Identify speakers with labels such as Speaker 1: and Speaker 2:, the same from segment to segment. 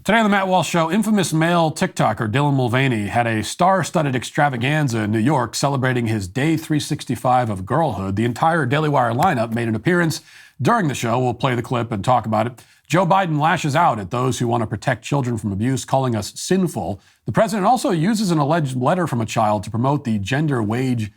Speaker 1: Today on the Matt Walsh Show, infamous male TikToker Dylan Mulvaney had a star-studded extravaganza in New York celebrating his day 365 of girlhood. The entire DailyWire lineup made an appearance during the show. We'll play the clip and talk about it. Joe Biden lashes out at those who want to protect children from abuse, calling us sinful. The president also uses an alleged letter from a child to promote the gender wage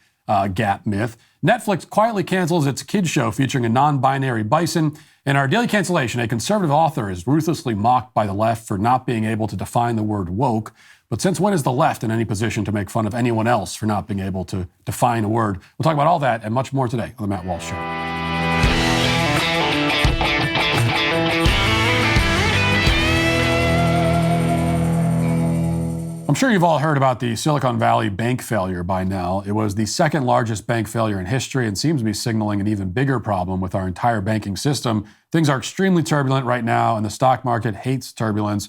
Speaker 1: gap myth. Netflix quietly cancels its kids show featuring a non-binary bison. In our daily cancellation, a conservative author is ruthlessly mocked by the left for not being able to define the word woke. But since when is the left in any position to make fun of anyone else for not being able to define a word? We'll talk about all that and much more today on the Matt Walsh Show. I'm sure you've all heard about the Silicon Valley bank failure by now. It was the second largest bank failure in history and seems to be signaling an even bigger problem with our entire banking system. Things are extremely turbulent right now, and the stock market hates turbulence.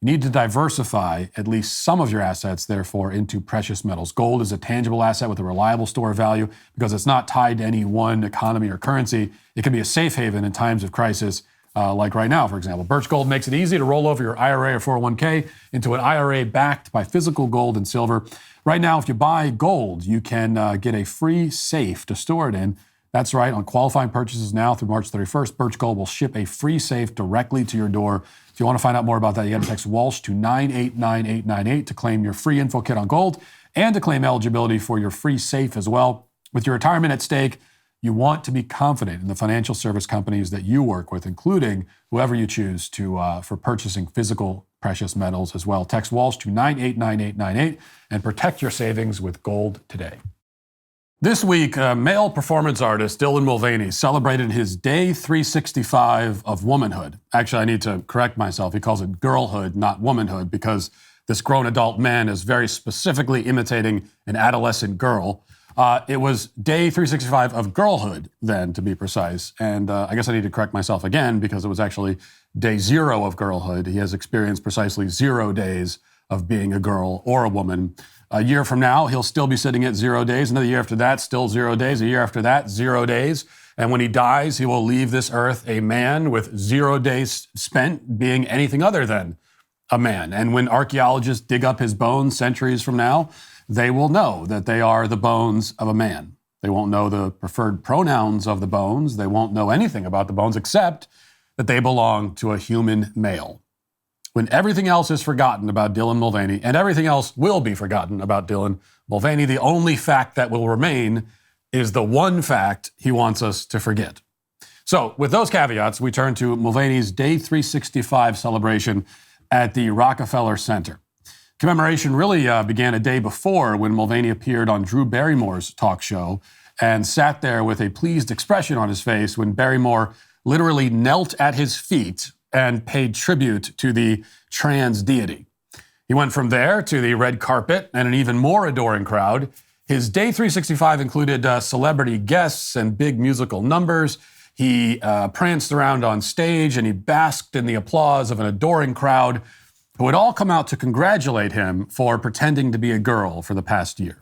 Speaker 1: You need to diversify at least some of your assets, therefore, into precious metals. Gold is a tangible asset with a reliable store of value because it's not tied to any one economy or currency. It can be a safe haven in times of crisis. Like right now, for example. Birch Gold makes it easy to roll over your IRA or 401k into an IRA backed by physical gold and silver. Right now, if you buy gold, you can get a free safe to store it in. That's right. On qualifying purchases now through March 31st, Birch Gold will ship a free safe directly to your door. If you want to find out more about that, you got to text Walsh to 989898 to claim your free info kit on gold and to claim eligibility for your free safe as well. With your retirement at stake, you want to be confident in the financial service companies that you work with, including whoever you choose to for purchasing physical precious metals as well. Text Walsh to 989898 and protect your savings with gold today. This week, male performance artist Dylan Mulvaney celebrated his day 365 of womanhood. Actually, I need to correct myself. He calls it girlhood, not womanhood, because this grown adult man is very specifically imitating an adolescent girl. It was day 365 of girlhood, then, to be precise. And I guess I need to correct myself again because it was actually day 0 of girlhood. He has experienced precisely 0 days of being a girl or a woman. A year from now, he'll still be sitting at 0 days. Another year after that, still 0 days. A year after that, 0 days. And when he dies, he will leave this earth a man with 0 days spent being anything other than a man. And when archaeologists dig up his bones centuries from now, they will know that they are the bones of a man. They won't know the preferred pronouns of the bones. They won't know anything about the bones except that they belong to a human male. When everything else is forgotten about Dylan Mulvaney, and everything else will be forgotten about Dylan Mulvaney, the only fact that will remain is the one fact he wants us to forget. So with those caveats, we turn to Mulvaney's Day 365 celebration at the Rockefeller Center. Commemoration really began a day before when Mulvaney appeared on Drew Barrymore's talk show and sat there with a pleased expression on his face when Barrymore literally knelt at his feet and paid tribute to the trans deity. He went from there to the red carpet and an even more adoring crowd. His Day 365 included celebrity guests and big musical numbers. He pranced around on stage and he basked in the applause of an adoring crowd who had all come out to congratulate him for pretending to be a girl for the past year.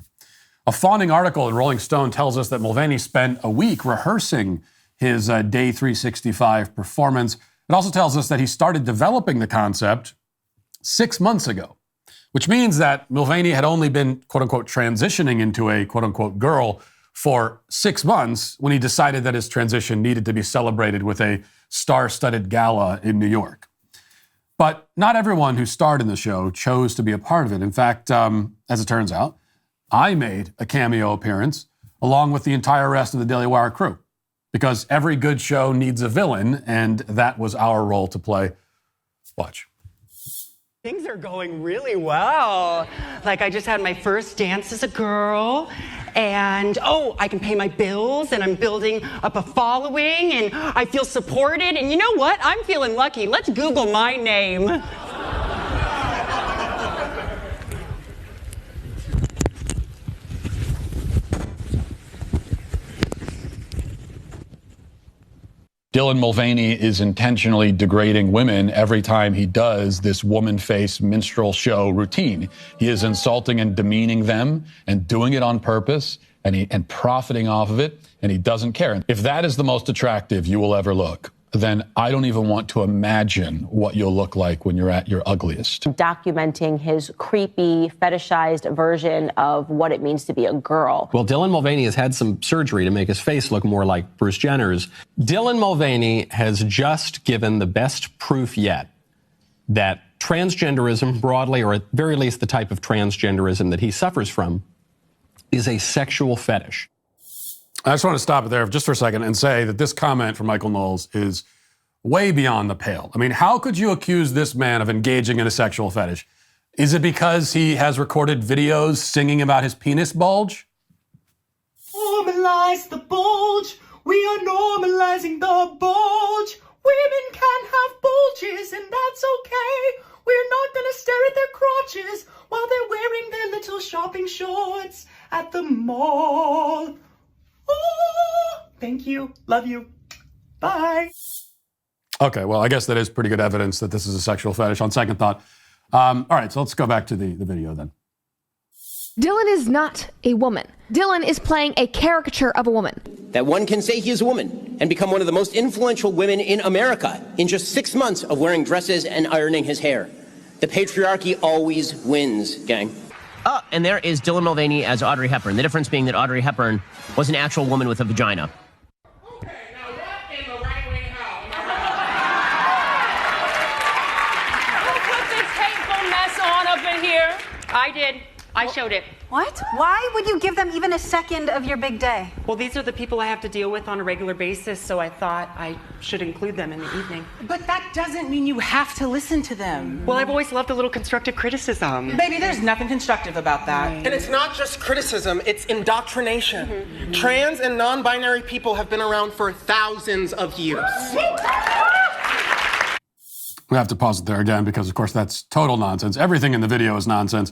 Speaker 1: A fawning article in Rolling Stone tells us that Mulvaney spent a week rehearsing his Day 365 performance. It also tells us that he started developing the concept 6 months ago, which means that Mulvaney had only been, quote-unquote, transitioning into a, quote-unquote, girl for 6 months when he decided that his transition needed to be celebrated with a star-studded gala in New York. But not everyone who starred in the show chose to be a part of it. In fact, as it turns out, I made a cameo appearance along with the entire rest of the Daily Wire crew because every good show needs a villain, and that was our role to play. Watch.
Speaker 2: Things are going really well. Like, I just had my first dance as a girl, and I can pay my bills, and I'm building up a following, and I feel supported, and you know what? I'm feeling lucky. Let's Google my name.
Speaker 1: Dylan Mulvaney is intentionally degrading women every time he does this woman face minstrel show routine. He is insulting and demeaning them and doing it on purpose and profiting off of it, and he doesn't care. If that is the most attractive you will ever look, then I don't even want to imagine what you'll look like when you're at your ugliest.
Speaker 3: Documenting his creepy, fetishized version of what it means to be a girl.
Speaker 4: Well, Dylan Mulvaney has had some surgery to make his face look more like Bruce Jenner's. Dylan Mulvaney has just given the best proof yet that transgenderism broadly, or at very least the type of transgenderism that he suffers from, is a sexual fetish.
Speaker 1: I just want to stop it there just for a second and say that this comment from Michael Knowles is way beyond the pale. I mean, how could you accuse this man of engaging in a sexual fetish? Is it because he has recorded videos singing about his penis bulge?
Speaker 5: Normalize the bulge. We are normalizing the bulge. Women can have bulges, and that's okay. We're not gonna stare at their crotches while they're wearing their little shopping shorts at the mall. Oh, thank you. Love you. Bye.
Speaker 1: Okay, well, I guess that is pretty good evidence that this is a sexual fetish on second thought. All right, so let's go back to the video then.
Speaker 6: Dylan is not a woman. Dylan is playing a caricature of a woman.
Speaker 7: That one can say he is a woman and become one of the most influential women in America in just 6 months of wearing dresses and ironing his hair. The patriarchy always wins, gang.
Speaker 8: Oh, and there is Dylan Mulvaney as Audrey Hepburn. The difference being that Audrey Hepburn was an actual woman with a vagina.
Speaker 9: Okay, now what in the right-wing house?
Speaker 10: Who put this hateful mess on up in here?
Speaker 2: I did. I showed it.
Speaker 11: What? Why would you give them even a second of your big day?
Speaker 2: Well, these are the people I have to deal with on a regular basis, so I thought I should include them in the evening.
Speaker 10: But that doesn't mean you have to listen to them.
Speaker 2: Well, I've always loved a little constructive criticism.
Speaker 10: Baby, there's nothing constructive about that.
Speaker 9: And it's not just criticism, it's indoctrination. Trans and non-binary people have been around for thousands of years.
Speaker 1: We have to pause it there again because, of course, that's total nonsense. Everything in the video is nonsense.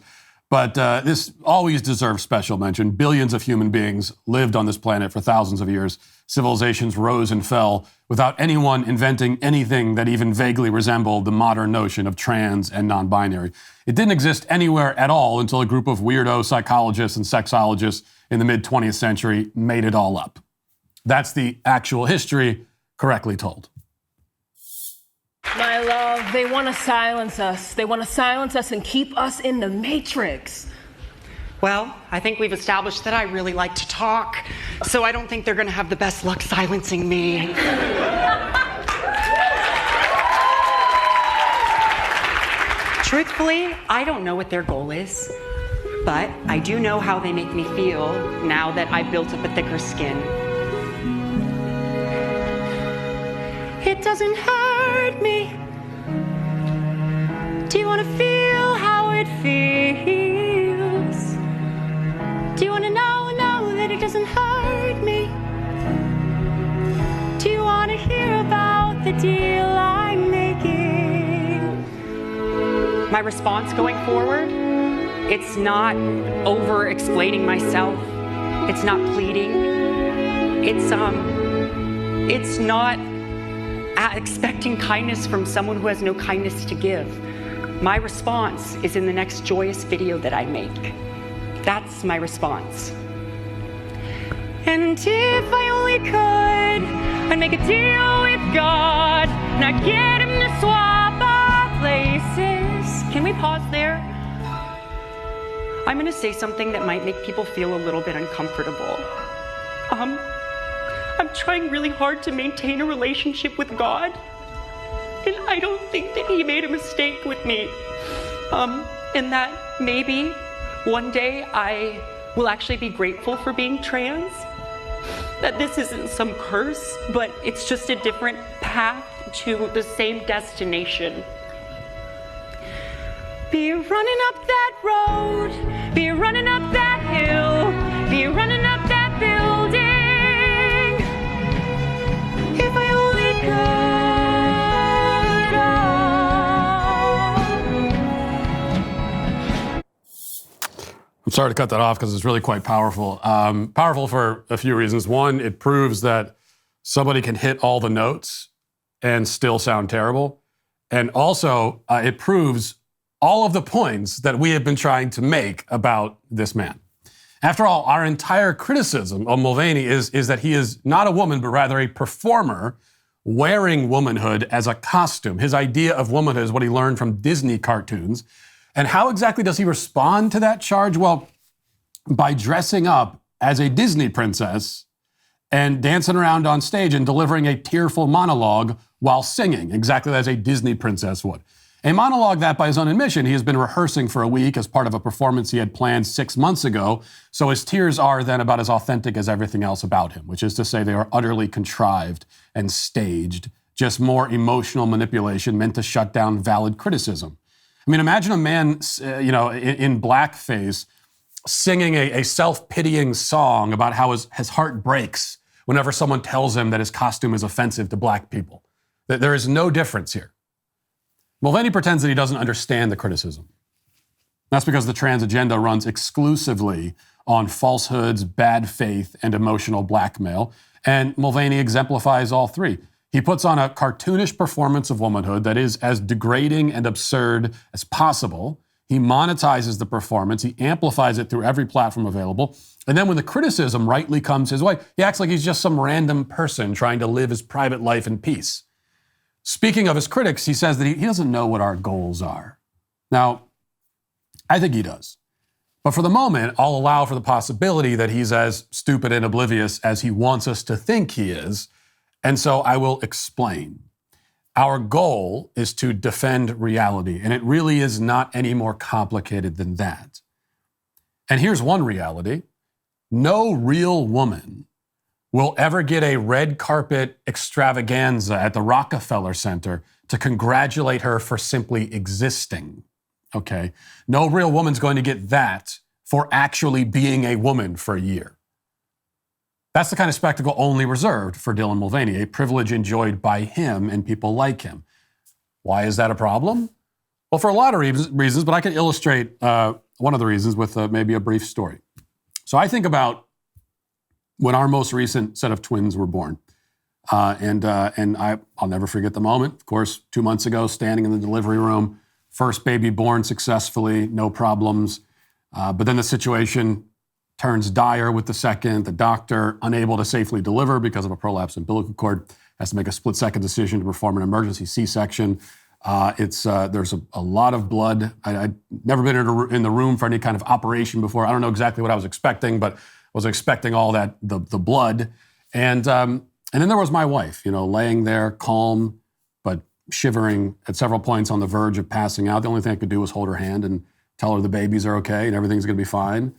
Speaker 1: But this always deserves special mention. Billions of human beings lived on this planet for thousands of years. Civilizations rose and fell without anyone inventing anything that even vaguely resembled the modern notion of trans and non-binary. It didn't exist anywhere at all until a group of weirdo psychologists and sexologists in the mid-20th century made it all up. That's the actual history correctly told.
Speaker 10: My love, they want to silence us. They want to silence us and keep us in the matrix.
Speaker 2: Well, I think we've established that I really like to talk, so I don't think they're going to have the best luck silencing me. Truthfully, I don't know what their goal is, but I do know how they make me feel now that I've built up a thicker skin. It doesn't hurt me. Do you want to feel how it feels? Do you want to know that it doesn't hurt me? Do you want to hear about the deal I'm making? My response going forward, it's not over-explaining myself. It's not pleading. It's not expecting kindness from someone who has no kindness to give. My response is in the next joyous video that I make. That's my response. And if I only could, I'd make a deal with God, and I'd get him to swap our places. Can we pause there? I'm gonna say something that might make people feel a little bit uncomfortable. I'm trying really hard to maintain a relationship with God, and I don't think that he made a mistake with me. And that maybe one day I will actually be grateful for being trans. That this isn't some curse, but it's just a different path to the same destination. Be running up that road, be running up that hill, be running up that building. If I only could.
Speaker 1: I'm sorry to cut that off because it's really quite powerful. Powerful for a few reasons. One, it proves that somebody can hit all the notes and still sound terrible. And also, it proves all of the points that we have been trying to make about this man. After all, our entire criticism of Mulvaney is that he is not a woman, but rather a performer wearing womanhood as a costume. His idea of womanhood is what he learned from Disney cartoons. And how exactly does he respond to that charge? Well, by dressing up as a Disney princess and dancing around on stage and delivering a tearful monologue while singing, exactly as a Disney princess would. A monologue that, by his own admission, he has been rehearsing for a week as part of a performance he had planned 6 months ago, so his tears are then about as authentic as everything else about him, which is to say they are utterly contrived and staged, just more emotional manipulation meant to shut down valid criticism. I mean, imagine a man, in blackface singing a self-pitying song about how his heart breaks whenever someone tells him that his costume is offensive to black people. That there is no difference here. Mulvaney pretends that he doesn't understand the criticism. That's because the trans agenda runs exclusively on falsehoods, bad faith, and emotional blackmail. And Mulvaney exemplifies all three. He puts on a cartoonish performance of womanhood that is as degrading and absurd as possible. He monetizes the performance. He amplifies it through every platform available. And then when the criticism rightly comes his way, he acts like he's just some random person trying to live his private life in peace. Speaking of his critics, he says that he doesn't know what our goals are. Now, I think he does. But for the moment, I'll allow for the possibility that he's as stupid and oblivious as he wants us to think he is. And so I will explain. Our goal is to defend reality, and it really is not any more complicated than that. And here's one reality. No real woman will ever get a red carpet extravaganza at the Rockefeller Center to congratulate her for simply existing, okay? No real woman's going to get that for actually being a woman for a year. That's the kind of spectacle only reserved for Dylan Mulvaney, a privilege enjoyed by him and people like him. Why is that a problem? Well, for a lot of reasons, but I can illustrate one of the reasons with maybe a brief story. So I think about when our most recent set of twins were born. And I'll never forget the moment. Of course, 2 months ago, standing in the delivery room, first baby born successfully, no problems. But then the situation turns dire with the second. The doctor, unable to safely deliver because of a prolapsed umbilical cord, has to make a split-second decision to perform an emergency C-section. There's a lot of blood. I'd never been in the room for any kind of operation before. I don't know exactly what I was expecting, but was expecting all that, the blood. And then there was my wife, laying there calm, but shivering at several points on the verge of passing out. The only thing I could do was hold her hand and tell her the babies are okay and everything's going to be fine.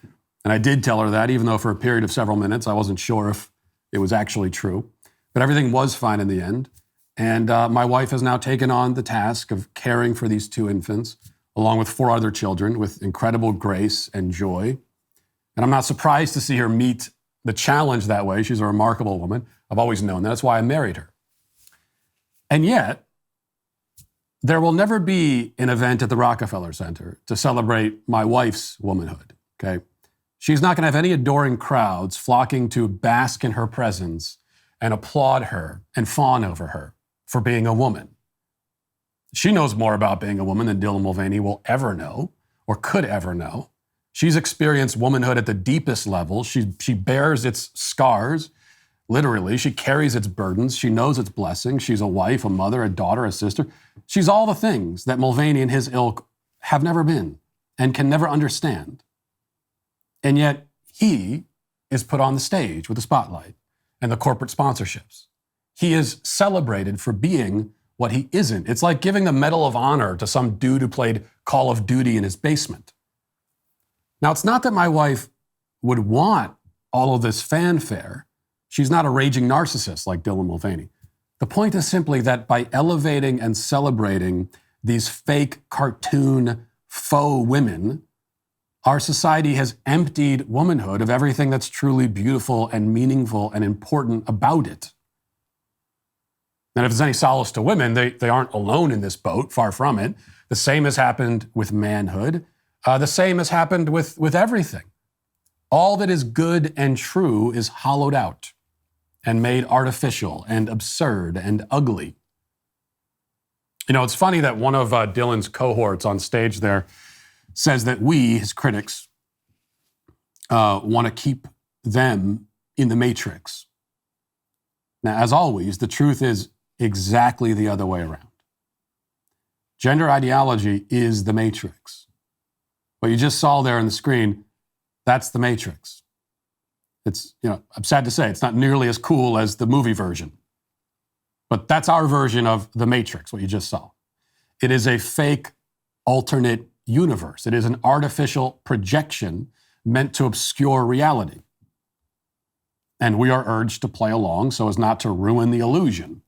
Speaker 1: And I did tell her that, even though for a period of several minutes, I wasn't sure if it was actually true. But everything was fine in the end. And my wife has now taken on the task of caring for these 2 infants, along with 4 other children, with incredible grace and joy. And I'm not surprised to see her meet the challenge that way. She's a remarkable woman. I've always known that. That's why I married her. And yet, there will never be an event at the Rockefeller Center to celebrate my wife's womanhood, okay? She's not going to have any adoring crowds flocking to bask in her presence and applaud her and fawn over her for being a woman. She knows more about being a woman than Dylan Mulvaney will ever know or could ever know. She's experienced womanhood at the deepest level. She bears its scars, literally. She carries its burdens. She knows its blessings. She's a wife, a mother, a daughter, a sister. She's all the things that Mulvaney and his ilk have never been and can never understand. And yet he is put on the stage with the spotlight and the corporate sponsorships. He is celebrated for being what he isn't. It's like giving the Medal of Honor to some dude who played Call of Duty in his basement. Now, it's not that my wife would want all of this fanfare. She's not a raging narcissist like Dylan Mulvaney. The point is simply that by elevating and celebrating these fake cartoon faux women, our society has emptied womanhood of everything that's truly beautiful and meaningful and important about it. And if there's any solace to women, they aren't alone in this boat, far from it. The same has happened with manhood. The same has happened with everything. All that is good and true is hollowed out and made artificial and absurd and ugly. It's funny that one of Dylan's cohorts on stage there says that we, his critics, want to keep them in the matrix. Now, as always, the truth is exactly the other way around. Gender ideology is the matrix. What you just saw there on the screen, that's the matrix. It's, I'm sad to say, it's not nearly as cool as the movie version. But that's our version of the matrix, what you just saw. It is a fake alternate universe. It is an artificial projection meant to obscure reality. And we are urged to play along so as not to ruin the illusion.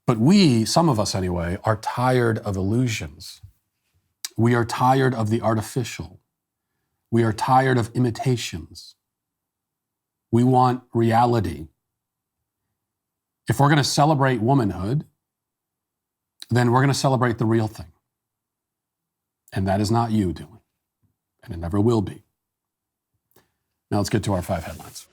Speaker 1: But we, some of us anyway, are tired of illusions. We are tired of the artificial. We are tired of imitations. We want reality. If we're going to celebrate womanhood, then we're going to celebrate the real thing. And that is not you, Dylan. And it never will be. Now let's get to our 5 headlines.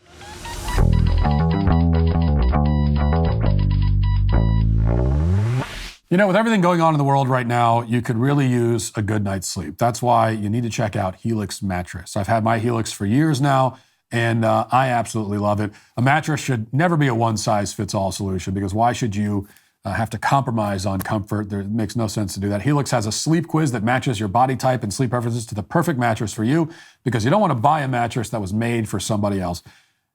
Speaker 1: With everything going on in the world right now, you could really use a good night's sleep. That's why you need to check out Helix Mattress. I've had my Helix for years now, and I absolutely love it. A mattress should never be a one-size-fits-all solution, because why should you have to compromise on comfort? It makes no sense to do that. Helix has a sleep quiz that matches your body type and sleep preferences to the perfect mattress for you, because you don't want to buy a mattress that was made for somebody else.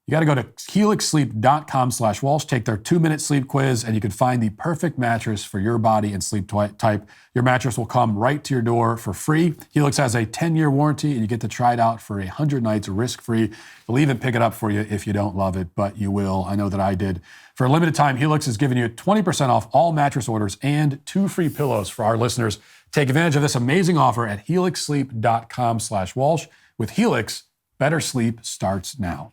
Speaker 1: You got to go to helixsleep.com/Walsh, take their 2-minute sleep quiz, and you can find the perfect mattress for your body and sleep type. Your mattress will come right to your door for free. Helix has a 10-year warranty, and you get to try it out for 100 nights risk-free. They'll even pick it up for you if you don't love it, but you will. I know that I did. For a limited time, Helix is giving you 20% off all mattress orders and 2 free pillows for our listeners. Take advantage of this amazing offer at helixsleep.com/Walsh. With Helix, better sleep starts now.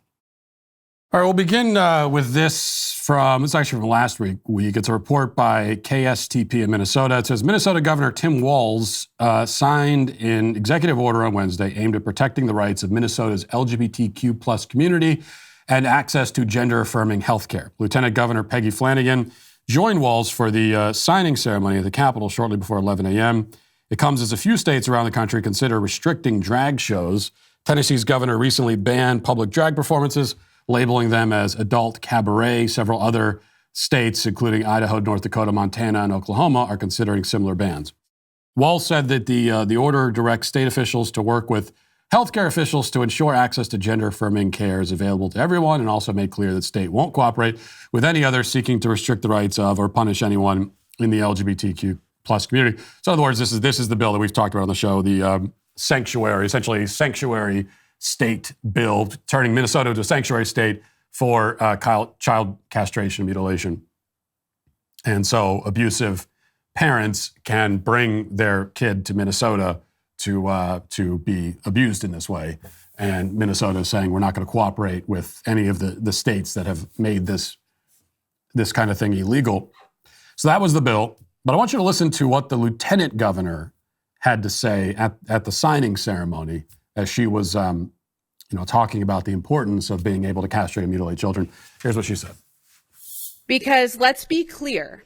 Speaker 1: All right, we'll begin with this it's actually from last week. It's a report by KSTP in Minnesota. It says Minnesota Governor Tim Walz signed an executive order on Wednesday aimed at protecting the rights of Minnesota's LGBTQ plus community and access to gender-affirming health care. Lieutenant Governor Peggy Flanagan joined Walz for the signing ceremony at the Capitol shortly before 11 a.m. It comes as a few states around the country consider restricting drag shows. Tennessee's governor recently banned public drag performances, labeling them as adult cabaret. Several other states, including Idaho, North Dakota, Montana, and Oklahoma, are considering similar bans. Walz said that the order directs state officials to work with healthcare officials to ensure access to gender-affirming care is available to everyone, and also made clear that state won't cooperate with any other seeking to restrict the rights of or punish anyone in the LGBTQ plus community. So in other words, this is the bill that we've talked about on the show, the sanctuary state bill, turning Minnesota into a sanctuary state for child castration, mutilation. And so abusive parents can bring their kid to Minnesota to be abused in this way. And Minnesota is saying we're not going to cooperate with any of the states that have made this kind of thing illegal. So that was the bill. But I want you to listen to what the lieutenant governor had to say at the signing ceremony as she was talking about the importance of being able to castrate and mutilate children. Here's what she said.
Speaker 12: Because let's be clear,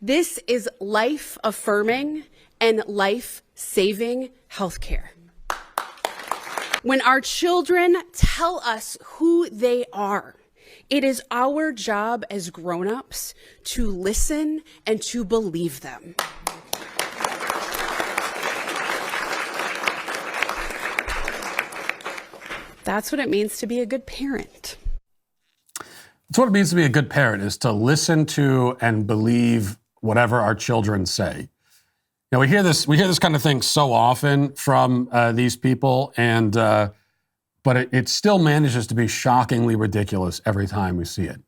Speaker 12: this is life-affirming and life-saving healthcare. When our children tell us who they are, it is our job as grown-ups to listen and to believe them. That's what it means to be a good parent.
Speaker 1: That's what it means to be a good parent, is to listen to and believe whatever our children say. We hear this kind of thing so often from these people, and but it still manages to be shockingly ridiculous every time we see it.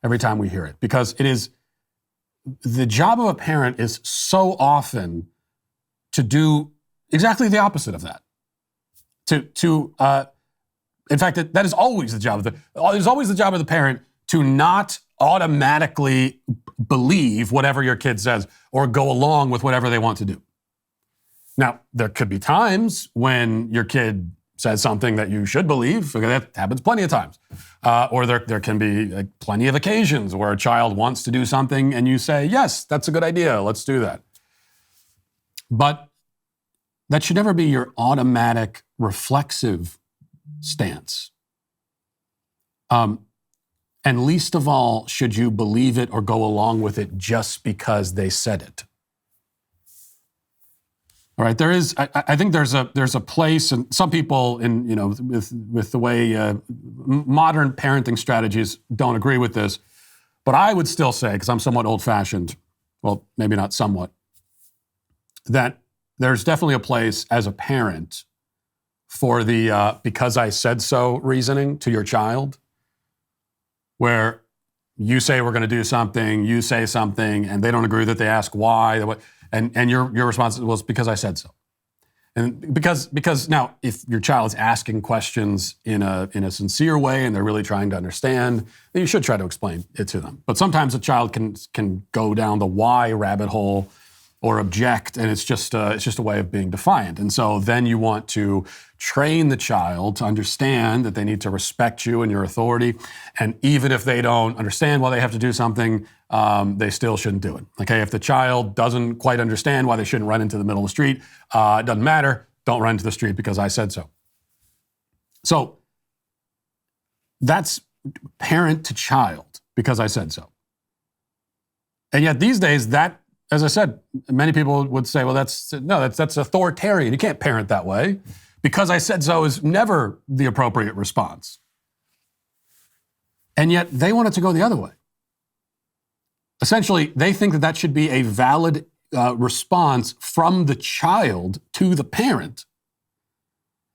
Speaker 1: Every time we hear it, because it is the job of a parent is so often to do exactly the opposite of that. In fact, that is always the job of the parent to not automatically believe whatever your kid says or go along with whatever they want to do. Now, there could be times when your kid says something that you should believe. That happens plenty of times. Or there can be plenty of occasions where a child wants to do something and you say, yes, that's a good idea, let's do that. But that should never be your automatic reflexive stance. And least of all, should you believe it or go along with it just because they said it. All right, I think there's a place, and some people with the way modern parenting strategies don't agree with this, but I would still say, because I'm somewhat old-fashioned, well, maybe not somewhat, that there's definitely a place as a parent for the because I said so reasoning to your child, where you say we're going to do something, you say something, and they don't agree that they ask why, and your response was because I said so. And because now, if your child is asking questions in a sincere way and they're really trying to understand, then you should try to explain it to them. But sometimes a child can go down the why rabbit hole or object, and it's just a way of being defiant. And so then you want to train the child to understand that they need to respect you and your authority. And even if they don't understand why they have to do something, they still shouldn't do it. Okay, if the child doesn't quite understand why they shouldn't run into the middle of the street, it doesn't matter. Don't run into the street because I said so. So that's parent to child, because I said so. And yet these days, that, as I said, many people would say, well, that's authoritarian. You can't parent that way. Because I said so is never the appropriate response. And yet they want it to go the other way. Essentially, they think that should be a valid response from the child to the parent.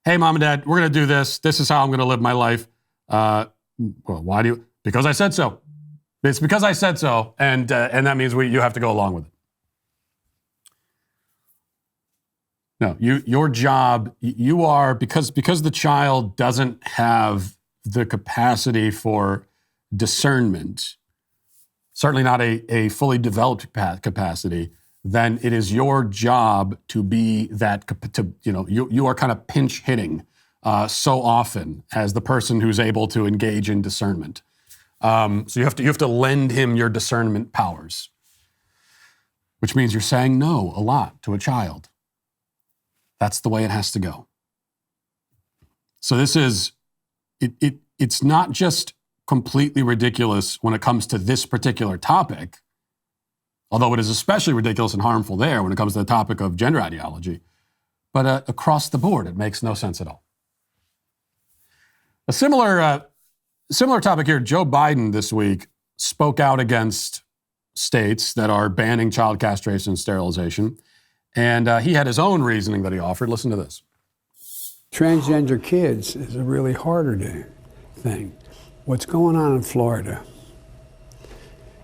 Speaker 1: Hey, mom and dad, we're going to do this. This is how I'm going to live my life. Well, why do you? Because I said so. It's because I said so, and that means you have to go along with it. No, your job, you are, because the child doesn't have the capacity for discernment, certainly not a fully developed capacity, then it is your job to be that, you are kind of pinch hitting so often as the person who's able to engage in discernment. So you have to lend him your discernment powers, which means you're saying no a lot to a child. That's the way it has to go. So this is, it's not just completely ridiculous when it comes to this particular topic, although it is especially ridiculous and harmful there when it comes to the topic of gender ideology, but across the board, it makes no sense at all. A similar topic here, Joe Biden this week spoke out against states that are banning child castration and sterilization. And he had his own reasoning that he offered. Listen to this.
Speaker 13: Transgender kids is a really harder thing. What's going on in Florida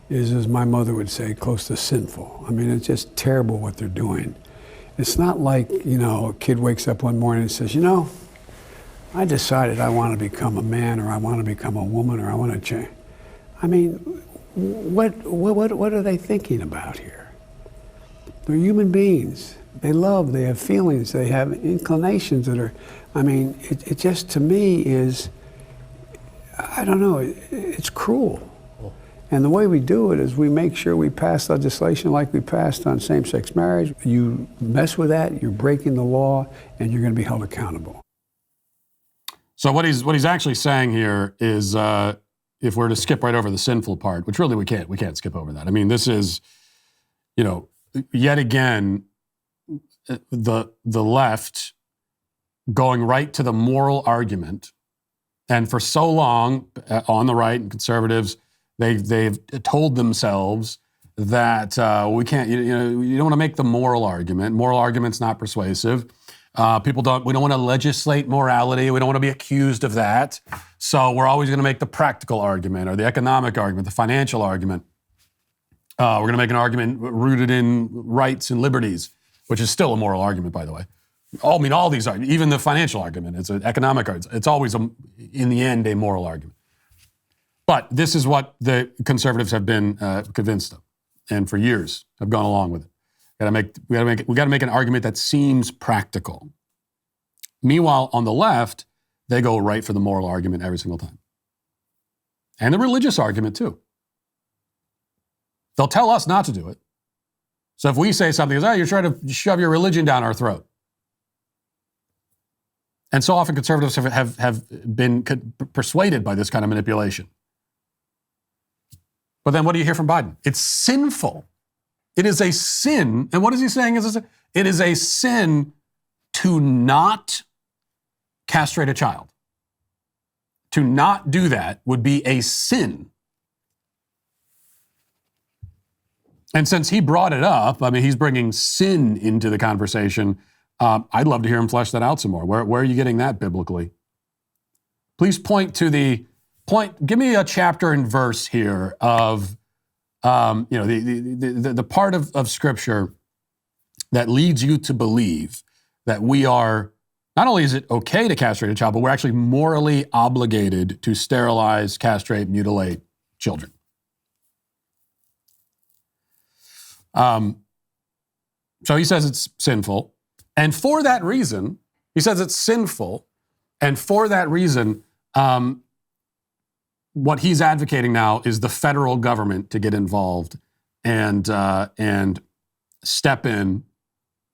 Speaker 13: is, as my mother would say, close to sinful. I mean, it's just terrible what they're doing. It's not like, a kid wakes up one morning and says, I decided I want to become a man, or I want to become a woman, or I want to change. I mean, what are they thinking about here? They're human beings. They love, they have feelings, they have inclinations that are, it just, to me, is, I don't know, it's cruel. And the way we do it is we make sure we pass legislation like we passed on same-sex marriage. You mess with that, you're breaking the law, and you're going to be held accountable.
Speaker 1: So what he's actually saying here is, if we're to skip right over the sinful part, which really we can't skip over that. I mean, this is, yet again, the left going right to the moral argument. And for so long, on the right and conservatives, they've told themselves that we can't, you don't want to make the moral argument. Moral argument's not persuasive. We don't want to legislate morality. We don't want to be accused of that. So we're always going to make the practical argument, or the economic argument, the financial argument. We're going to make an argument rooted in rights and liberties, which is still a moral argument, by the way. All these arguments, even the financial argument, it's an economic argument. It's always, in the end, a moral argument. But this is what the conservatives have been convinced of, and for years have gone along with it. We got to make an argument that seems practical. Meanwhile, on the left, they go right for the moral argument every single time, and the religious argument too. They'll tell us not to do it. So if we say something, you're trying to shove your religion down our throat. And so often conservatives have been persuaded by this kind of manipulation. But then what do you hear from Biden? It's sinful. It is a sin. And what is he saying? It is a sin to not castrate a child. To not do that would be a sin. And since he brought it up, I mean, he's bringing sin into the conversation. I'd love to hear him flesh that out some more. Where are you getting that biblically? Please give me a chapter and verse here of, the part of Scripture that leads you to believe that we are, not only is it okay to castrate a child, but we're actually morally obligated to sterilize, castrate, mutilate children. So he says it's sinful. And for that reason, he says it's sinful. And for that reason, what he's advocating now is the federal government to get involved and step in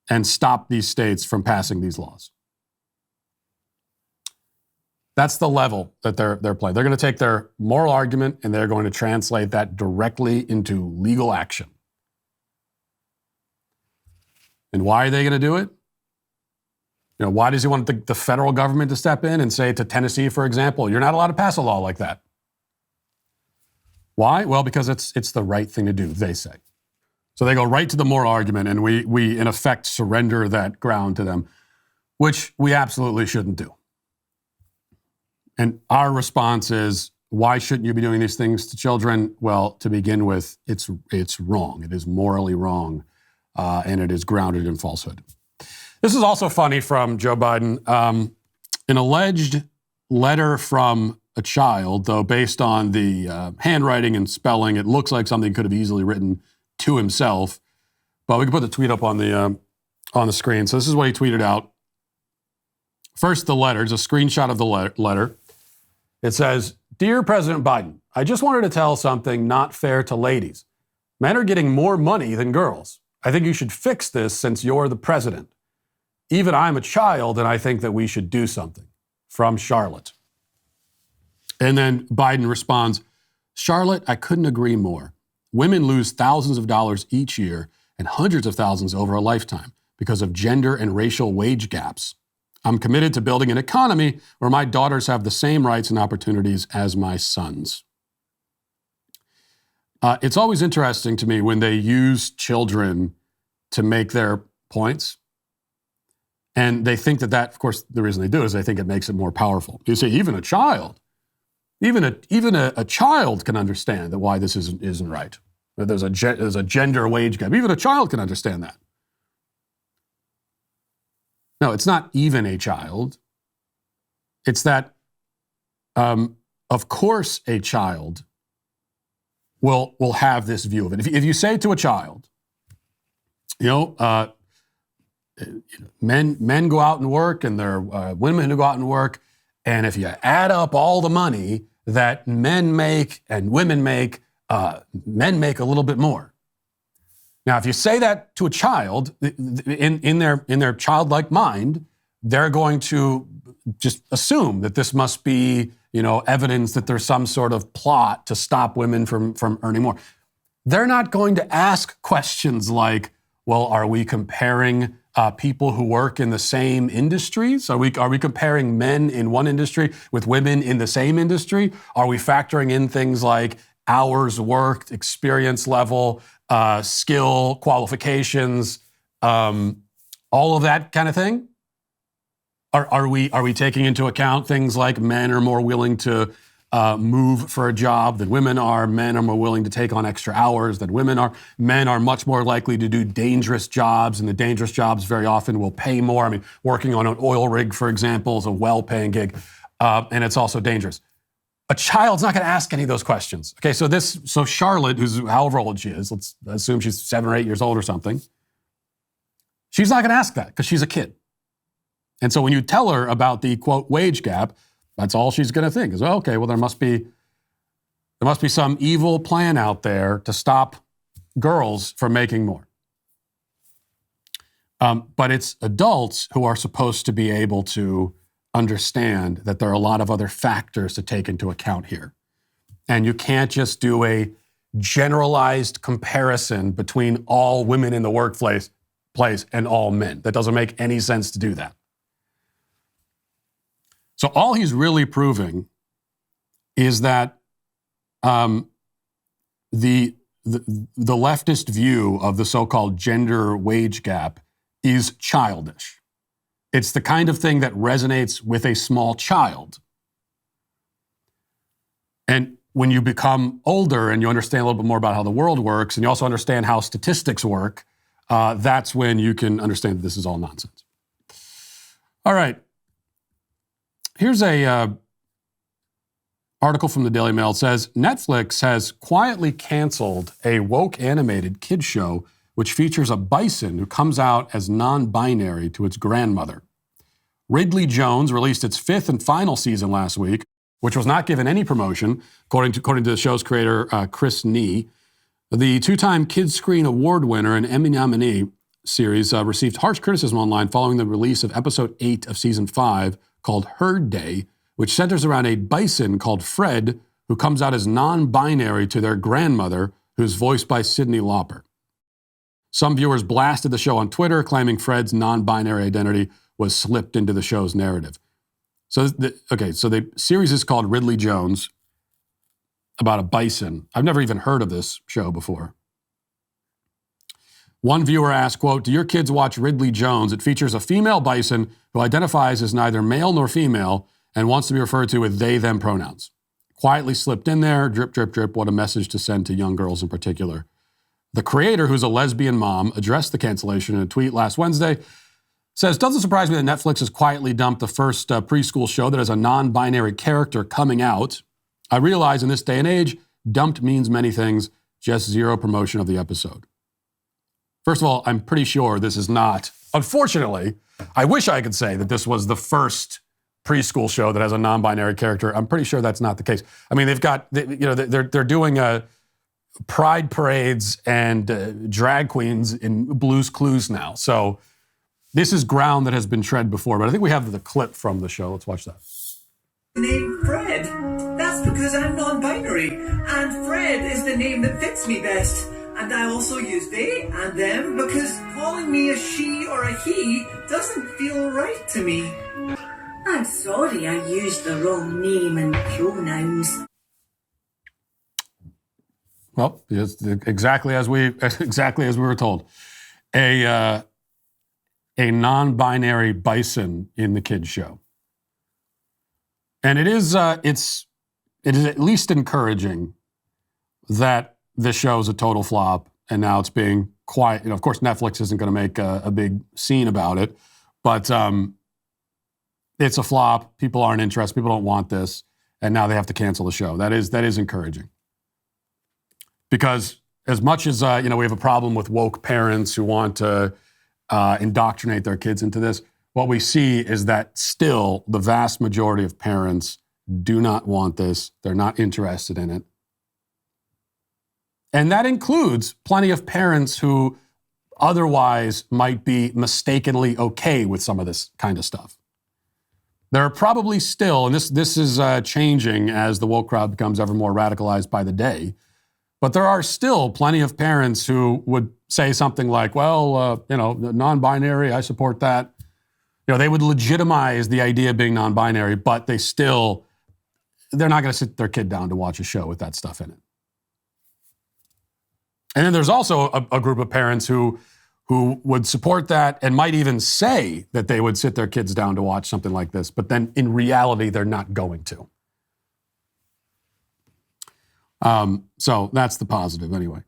Speaker 1: and stop these states from passing these laws. That's the level that they're playing. They're going to take their moral argument and they're going to translate that directly into legal action. And why are they going to do it? Why does he want the federal government to step in and say to Tennessee, for example, you're not allowed to pass a law like that? Why? Well, because it's the right thing to do, they say. So they go right to the moral argument, and we in effect surrender that ground to them, which we absolutely shouldn't do. And our response is, why shouldn't you be doing these things to children? Well, to begin with, it's wrong. It is morally wrong, and it is grounded in falsehood. This is also funny from Joe Biden. An alleged letter from a child, though based on the handwriting and spelling, it looks like something could have easily written to himself. But we can put the tweet up on the screen. So this is what he tweeted out. First, the letter. It's a screenshot of the letter. It says, "Dear President Biden, I just wanted to tell something not fair to ladies. Men are getting more money than girls. I think you should fix this since you're the president. Even I'm a child, and I think that we should do something. From Charlotte." And then Biden responds, "Charlotte, I couldn't agree more. Women lose thousands of dollars each year and hundreds of thousands over a lifetime because of gender and racial wage gaps. I'm committed to building an economy where my daughters have the same rights and opportunities as my sons." It's always interesting to me when they use children to make their points. And they think that, of course, the reason they do is they think it makes it more powerful. You say, even a child can understand that why this isn't right. That there's a gender wage gap. Even a child can understand that. No, it's not even a child. It's that, of course, a child will have this view of it. If you say to a child, men go out and work, and there are women who go out and work, and if you add up all the money that men make and women make, men make a little bit more. Now, if you say that to a child, in their childlike mind, they're going to just assume that this must be, evidence that there's some sort of plot to stop women from earning more. They're not going to ask questions like, well, are we comparing people who work in the same industries? Are we comparing men in one industry with women in the same industry? Are we factoring in things like hours worked, experience level, skill, qualifications, all of that kind of thing? Are we taking into account things like men are more willing to move for a job than women are? Men are more willing to take on extra hours than women are. Men are much more likely to do dangerous jobs, and the dangerous jobs very often will pay more. I mean, working on an oil rig, for example, is a well-paying gig, and it's also dangerous. A child's not going to ask any of those questions. Okay, so Charlotte, who's however old she is, let's assume she's 7 or 8 years old or something, she's not going to ask that because she's a kid. And so when you tell her about the, quote, wage gap, that's all she's going to think is, well, okay, well, there must be some evil plan out there to stop girls from making more. But it's adults who are supposed to be able to understand that there are a lot of other factors to take into account here. And you can't just do a generalized comparison between all women in the workplace and all men. That doesn't make any sense to do that. So all he's really proving is that the leftist view of the so-called gender wage gap is childish. It's the kind of thing that resonates with a small child. And when you become older and you understand a little bit more about how the world works, and you also understand how statistics work, that's when you can understand that this is all nonsense. All right. Here's a article from the Daily Mail. It says, Netflix has quietly canceled a woke animated kids show which features a bison who comes out as non-binary to its grandmother. Ridley Jones released its 5th and final season last week, which was not given any promotion, according to the show's creator, Chris Nee. The 2-time Kids Screen Award winner and Emmy nominee series received harsh criticism online following the release of episode 8 of season 5, called Herd Day, which centers around a bison called Fred, who comes out as non-binary to their grandmother, who's voiced by Cyndi Lauper. Some viewers blasted the show on Twitter, claiming Fred's non-binary identity was slipped into the show's narrative. So the series is called Ridley Jones, about a bison. I've never even heard of this show before. One viewer asked, quote, "Do your kids watch Ridley Jones? It features a female bison who identifies as neither male nor female and wants to be referred to with they, them pronouns. Quietly slipped in there, drip, drip, drip, what a message to send to young girls in particular." The creator, who's a lesbian mom, addressed the cancellation in a tweet last Wednesday, says, "Doesn't surprise me that Netflix has quietly dumped the first preschool show that has a non-binary character coming out. I realize in this day and age, dumped means many things, just zero promotion of the episode." First of all, I'm pretty sure this is not, unfortunately, I wish I could say that this was the first preschool show that has a non-binary character. I'm pretty sure that's not the case. I mean, they're doing pride parades and drag queens in Blue's Clues now. So this is ground that has been tread before, but I think we have the clip from the show. Let's watch that.
Speaker 14: The name Fred. That's because I'm non-binary, and Fred is the name that fits me best. And I also use they and them because calling me a she or a he doesn't feel right to me.
Speaker 15: I'm sorry I used the wrong name and pronouns.
Speaker 1: Well, yes, exactly as we were told. A non-binary bison in the kids show. And it is at least encouraging that the show is a total flop and now it's being quiet. Of course, Netflix isn't going to make a big scene about it, but it's a flop. People aren't interested. People don't want this, and now they have to cancel the show. That is encouraging. Because as much as we have a problem with woke parents who want to indoctrinate their kids into this, what we see is that still the vast majority of parents do not want this. They're not interested in it. And that includes plenty of parents who otherwise might be mistakenly okay with some of this kind of stuff. There are probably still, and this is changing as the woke crowd becomes ever more radicalized by the day, but there are still plenty of parents who would say something like, well, non-binary, I support that. They would legitimize the idea of being non-binary, but they're not going to sit their kid down to watch a show with that stuff in it. And then there's also a group of parents who would support that and might even say that they would sit their kids down to watch something like this, but then in reality, they're not going to. So that's the positive anyway.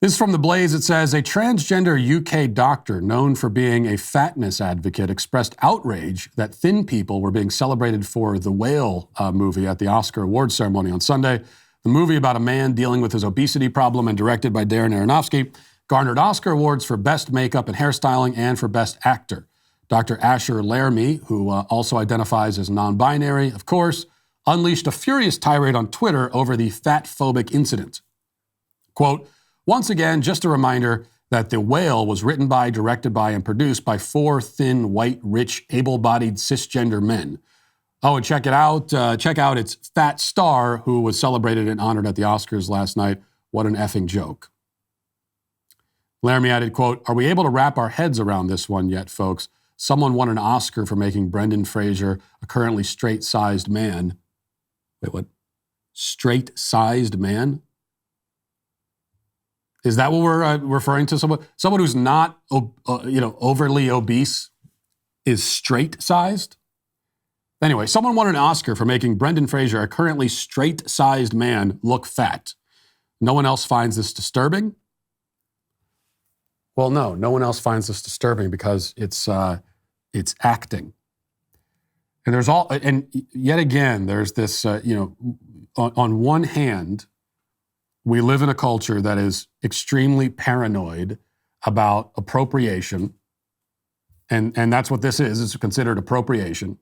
Speaker 1: This is from The Blaze. It says, a transgender UK doctor known for being a fatness advocate expressed outrage that thin people were being celebrated for the Whale movie at the Oscar awards ceremony on Sunday. The movie about a man dealing with his obesity problem and directed by Darren Aronofsky garnered Oscar awards for Best Makeup and Hairstyling and for Best Actor. Dr. Asher Laramie, who also identifies as non-binary, of course, unleashed a furious tirade on Twitter over the fat-phobic incident. Quote, "Once again, just a reminder that The Whale was written by, directed by, and produced by 4 thin, white, rich, able-bodied cisgender men. Oh, and check it out. Check out its fat star, who was celebrated and honored at the Oscars last night. What an effing joke. Laramie added, quote, "Are we able to wrap our heads around this one yet, folks? Someone won an Oscar for making Brendan Fraser a currently straight-sized man." Wait, what? Straight-sized man? Is that what we're referring to? Someone who's not, overly obese is straight-sized? Anyway, someone won an Oscar for making Brendan Fraser, a currently straight-sized man, look fat. No one else finds this disturbing? Well, no one else finds this disturbing because it's acting. And yet again, there's this, on one hand, we live in a culture that is extremely paranoid about appropriation. And that's what this is. It's considered appropriation.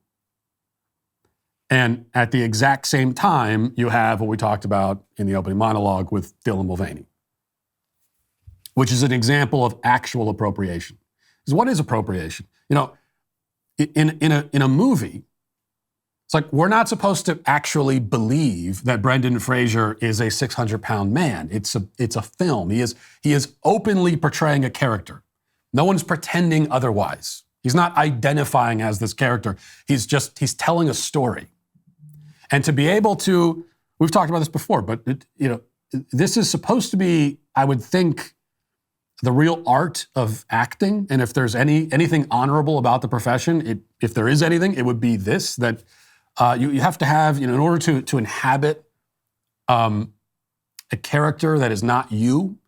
Speaker 1: And at the exact same time, you have what we talked about in the opening monologue with Dylan Mulvaney, which is an example of actual appropriation. Because what is appropriation? In a movie, it's like we're not supposed to actually believe that Brendan Fraser is a 600-pound man. It's a film. He is openly portraying a character. No one's pretending otherwise. He's not identifying as this character. He's telling a story. And to be able to, we've talked about this before, but this is supposed to be, I would think, the real art of acting. And if there's anything honorable about the profession, if there is anything, it would be this, that you have to have, in order to inhabit a character that is not you,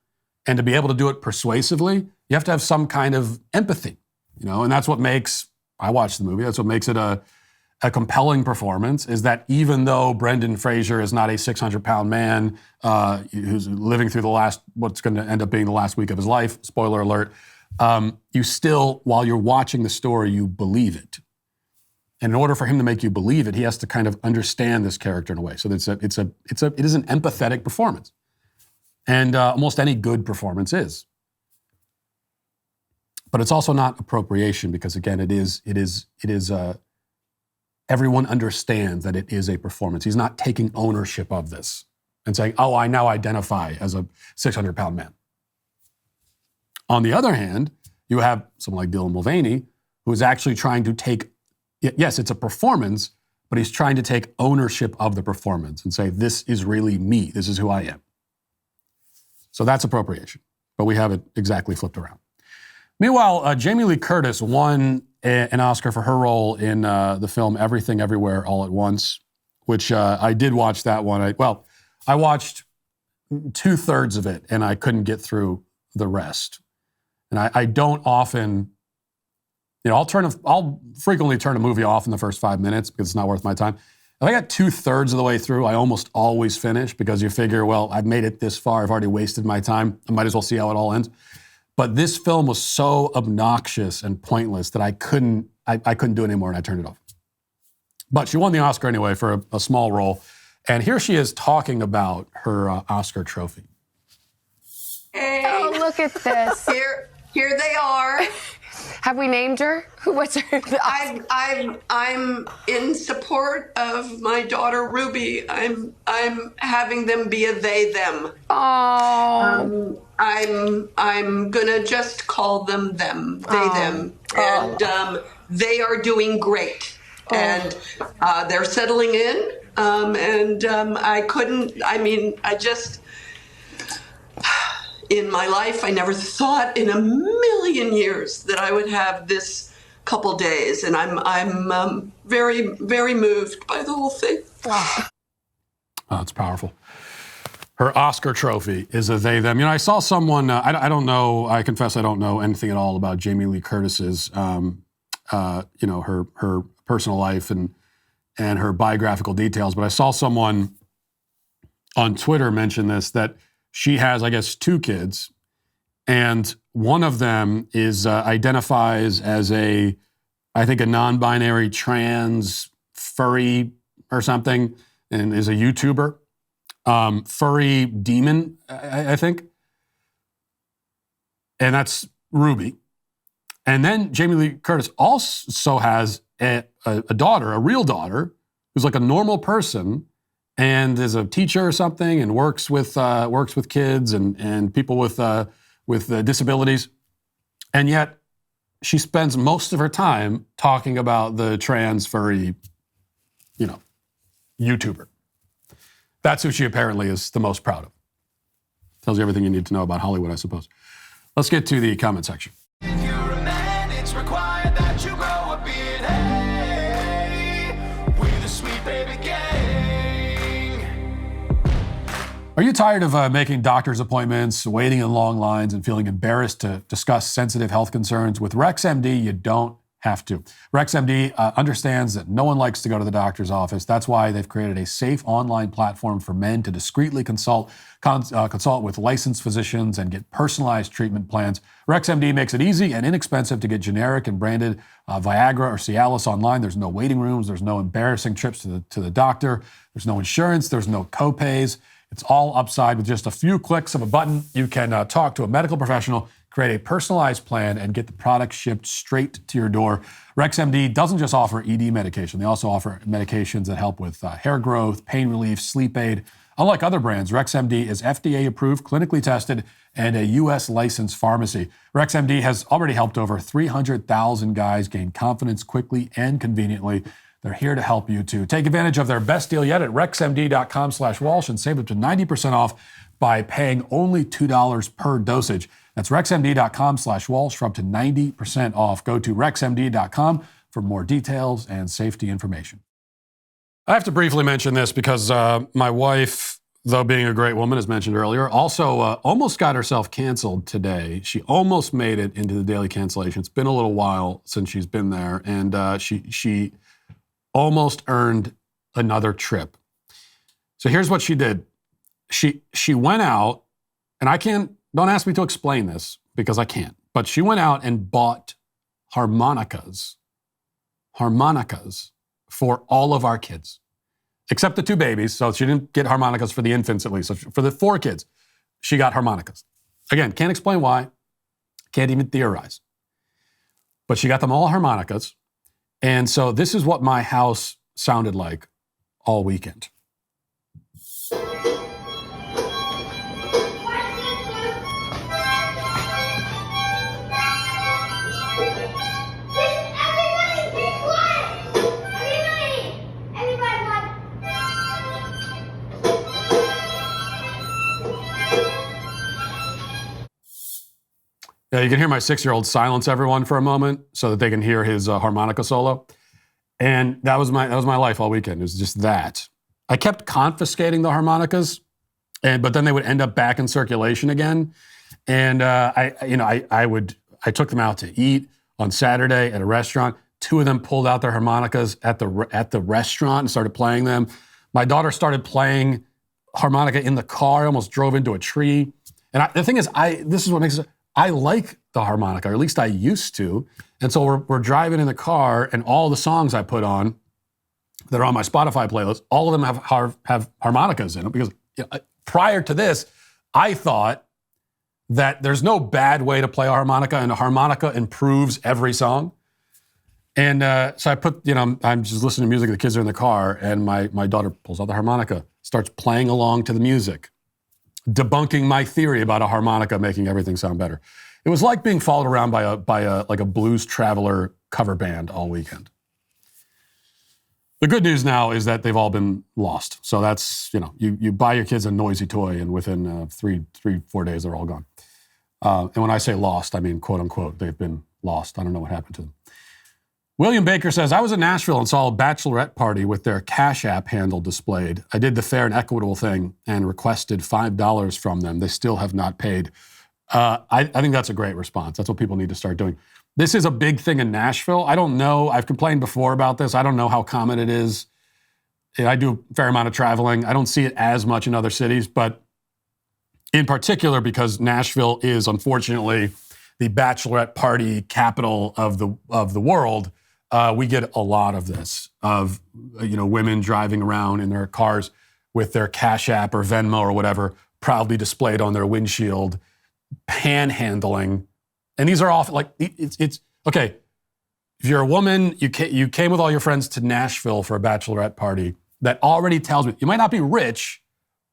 Speaker 1: and to be able to do it persuasively, you have to have some kind of empathy, and that's what makes, I watched the movie, that's what makes it a compelling performance, is that even though Brendan Fraser is not a 600-pound man who's living through what's going to end up being the last week of his life, spoiler alert, you still, while you're watching the story, you believe it. And in order for him to make you believe it, he has to kind of understand this character in a way. So it is an empathetic performance. And almost any good performance is. But it's also not appropriation because, again, it is everyone understands that it is a performance. He's not taking ownership of this and saying, oh, I now identify as a 600-pound man. On the other hand, you have someone like Dylan Mulvaney, who is actually trying to take, yes, it's a performance, but he's trying to take ownership of the performance and say, this is really me. This is who I am. So that's appropriation, but we have it exactly flipped around. Meanwhile, Jamie Lee Curtis won an Oscar for her role in the film Everything Everywhere All at Once, which I did watch that one. I watched 2/3 of it, and I couldn't get through the rest. And I don't often, I'll frequently turn a movie off in the first 5 minutes because it's not worth my time. If I got 2/3 of the way through, I almost always finish because you figure, well, I've made it this far. I've already wasted my time. I might as well see how it all ends. But this film was so obnoxious and pointless that I couldn't do it anymore, and I turned it off. But she won the Oscar anyway for a small role. And here she is talking about her Oscar trophy.
Speaker 16: Hey.
Speaker 6: Oh, look at this.
Speaker 16: Here they are.
Speaker 6: Have we named her? What's her?
Speaker 16: I'm in support of my daughter Ruby. I'm having them be a they them.
Speaker 6: Oh.
Speaker 16: I'm gonna just call them they them, and they are doing great, and they're settling in, and in my life, I never thought in a million years that I would have this couple days, and I'm very, very moved by the whole thing.
Speaker 1: Oh, it's powerful. Her Oscar trophy is a they, them. I saw someone, I don't know, I confess I don't know anything at all about Jamie Lee Curtis's, her personal life and her biographical details, but I saw someone on Twitter mention this, that she has, I guess, 2 kids, and one of them identifies as a non-binary trans furry or something, and is a YouTuber. Furry demon, I think. And that's Ruby. And then Jamie Lee Curtis also has a daughter, a real daughter, who's like a normal person and is a teacher or something and works with kids and people with disabilities, and yet she spends most of her time talking about the trans furry, YouTuber. That's who she apparently is the most proud of. Tells you everything you need to know about Hollywood, I suppose. Let's get to the comment section.
Speaker 17: If you're a man, it's required that you grow a beard. Hey, we're the Sweet Baby Gang.
Speaker 1: Are you tired of making doctor's appointments, waiting in long lines, and feeling embarrassed to discuss sensitive health concerns? With RexMD, you don't have to. RexMD understands that no one likes to go to the doctor's office. That's why they've created a safe online platform for men to discreetly consult with licensed physicians and get personalized treatment plans. RexMD makes it easy and inexpensive to get generic and branded Viagra or Cialis online. There's no waiting rooms. There's no embarrassing trips to the doctor. There's no insurance. There's no co-pays. It's all upside. With just a few clicks of a button, you can talk to a medical professional, create a personalized plan, and get the product shipped straight to your door. RexMD doesn't just offer ED medication. They also offer medications that help with hair growth, pain relief, sleep aid. Unlike other brands, RexMD is FDA approved, clinically tested, and a U.S. licensed pharmacy. RexMD has already helped over 300,000 guys gain confidence quickly and conveniently. They're here to help you too. Take advantage of their best deal yet at rexmd.com/Walsh and save up to 90% off by paying only $2 per dosage. That's rexmd.com/Walsh for up to 90% off. Go to rexmd.com for more details and safety information. I have to briefly mention this because my wife, though being a great woman, as mentioned earlier, also almost got herself canceled today. She almost made it into the daily cancellation. It's been a little while since she's been there, and she almost earned another trip. So here's what she did. She went out, and don't ask me to explain this because I can't, but she went out and bought harmonicas for all of our kids, except the two babies. So she didn't get harmonicas for the infants at least. So for the 4 kids, she got harmonicas. Again, can't explain why, can't even theorize. But she got them all harmonicas. And so this is what my house sounded like all weekend. Yeah, you can hear my 6-year-old silence everyone for a moment so that they can hear his harmonica solo. And that was my life all weekend. It was just that. I kept confiscating the harmonicas, but then they would end up back in circulation again. And I took them out to eat on Saturday at a restaurant. 2 of them pulled out their harmonicas at the restaurant and started playing them. My daughter started playing harmonica in the car. I almost drove into a tree. And the thing is, this is what makes it. I like the harmonica, or at least I used to. And so we're driving in the car, and all the songs I put on that are on my Spotify playlist, all of them have harmonicas in them. Because prior to this, I thought that there's no bad way to play a harmonica, and a harmonica improves every song. And so I put, I'm just listening to music, the kids are in the car, and my daughter pulls out the harmonica, starts playing along to the music, debunking my theory about a harmonica making everything sound better. It was like being followed around by a Blues Traveler cover band all weekend. The good news now is that they've all been lost. So that's, you buy your kids a noisy toy, and within 4 days, they're all gone. And when I say lost, I mean, quote unquote, they've been lost. I don't know what happened to them. William Baker says, I was in Nashville and saw a bachelorette party with their Cash App handle displayed. I did the fair and equitable thing and requested $5 from them. They still have not paid. I think that's a great response. That's what people need to start doing. This is a big thing in Nashville. I don't know. I've complained before about this. I don't know how common it is. I do a fair amount of traveling. I don't see it as much in other cities, but in particular because Nashville is unfortunately the bachelorette party capital of the world. We get a lot of this, of women driving around in their cars with their Cash App or Venmo or whatever proudly displayed on their windshield, panhandling. And these are often it's okay. if you're a woman, you came with all your friends to Nashville for a bachelorette party, that already tells me you might not be rich,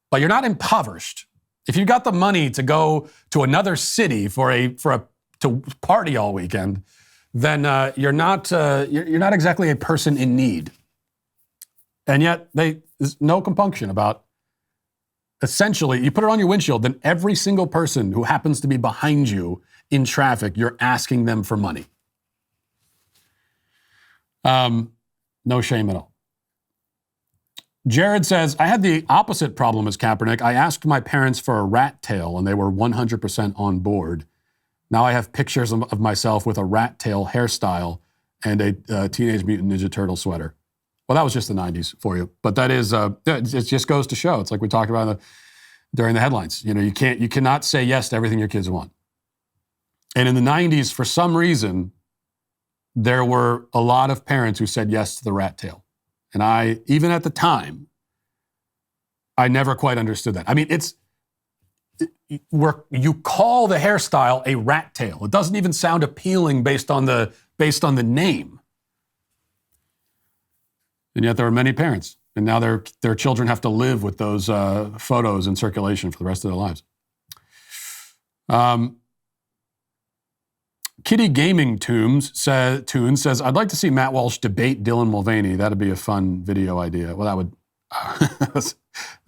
Speaker 1: but you're not impoverished. If you got the money to go to another city to party all weekend, then you're not exactly a person in need. And yet there's no compunction about, essentially, you put it on your windshield, then every single person who happens to be behind you in traffic, you're asking them for money. No shame at all. Jared says, I had the opposite problem as Kaepernick. I asked my parents for a rat tail and they were 100% on board. Now I have pictures of myself with a rat tail hairstyle and a Teenage Mutant Ninja Turtle sweater. Well, that was just the 90s for you. But that is, it just goes to show. It's like we talked about during the headlines. You cannot say yes to everything your kids want. And in the 90s, for some reason, there were a lot of parents who said yes to the rat tail. And even at the time, I never quite understood that. I mean, you call the hairstyle a rat tail. It doesn't even sound appealing based on the name. And yet there are many parents, and now their children have to live with those photos in circulation for the rest of their lives. Kitty Gaming Toons says, I'd like to see Matt Walsh debate Dylan Mulvaney. That'd be a fun video idea. Well,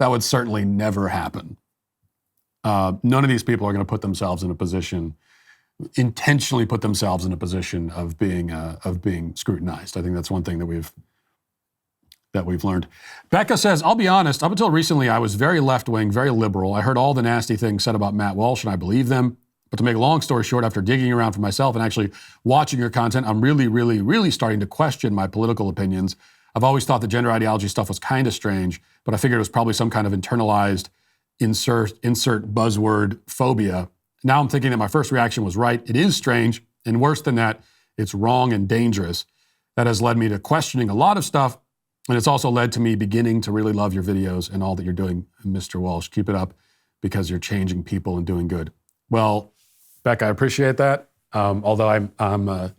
Speaker 1: that would certainly never happen. None of these people are going to intentionally put themselves in a position of being scrutinized. I think that's one thing that we've learned. Becca says, I'll be honest, up until recently, I was very left-wing, very liberal. I heard all the nasty things said about Matt Walsh, and I believe them. But to make a long story short, after digging around for myself and actually watching your content, I'm really, really, really starting to question my political opinions. I've always thought the gender ideology stuff was kind of strange, but I figured it was probably some kind of internalized insert buzzword phobia. Now I'm thinking that my first reaction was right. It is strange, and worse than that, it's wrong and dangerous. That has led me to questioning a lot of stuff, and it's also led to me beginning to really love your videos and all that you're doing, Mr. Walsh. Keep it up, because you're changing people and doing good. Well, Becca, I appreciate that. Although I'm